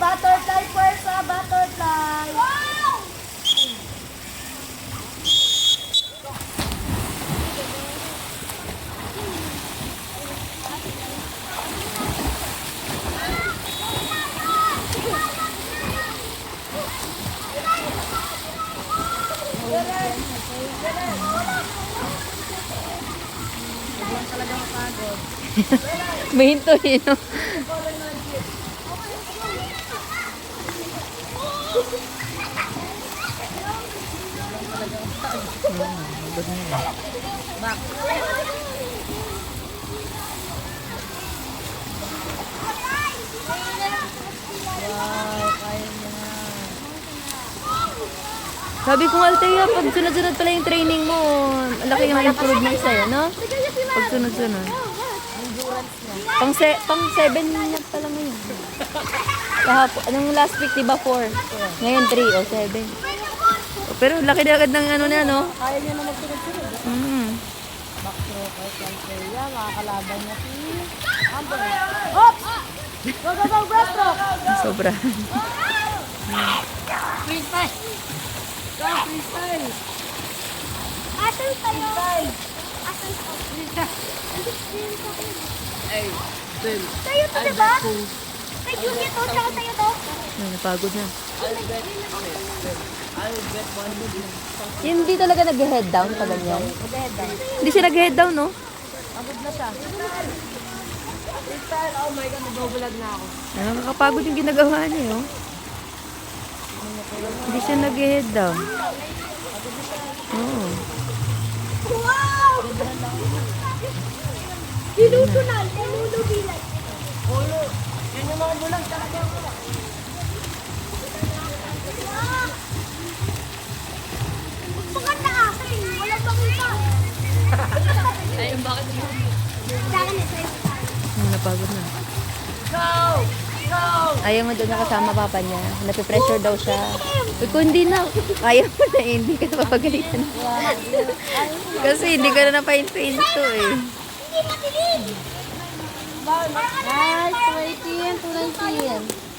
butterfly first, butterfly. Mahinto yun, no? Sabi ko nga, Althea, pag sunod-sunod pala yung training mo, laki yung improvement sa'yo, no? Pag sunod-sunod. Pang 7 niya pala ngayon. Kahapon, anong last week, diba 4? Ngayon 3 o 7. Pero laki na agad ng ano na, no? Kaya niya na magsunod-sunod. Backstroke kay Althea, makakalaban niya si Amber. Hops! Go, go, go, breaststroke! Sobra. Freestyle! Go, freestyle! Asan tayo? Freestyle! Asan tayo? Ay, Bill. Tayo to, diba? Kay Julia to, tsaka tayo to. Napagod na. I'll bet, okay, Bill. I'll bet 1 million. Hindi talaga nag-head down pa ganyan. Mag-head down. Hindi siya nag-head down, no? Pagod na siya. Freestyle! Oh my God, nag-vlog na ako. Nakakapagod yung ginagawa niya, oh. Hindi siya nag-head down. Oo. Wow! Diluto na. Diluto bilang. Ulo. Yan yung mga bulag talaga yung ulo. Maganda akin. Wala pang iba. Ayun, bakit mo? Saan ito? Napagod na. Go! Go! Ayaw mo doon nakasama papa niya. Napipressure daw siya. Uy, kung hindi na, ayaw mo na, hindi ka napapagalitan. Kasi hindi ka na napahinto-hinto eh. Hindi matilig. Nice, 20 and 219.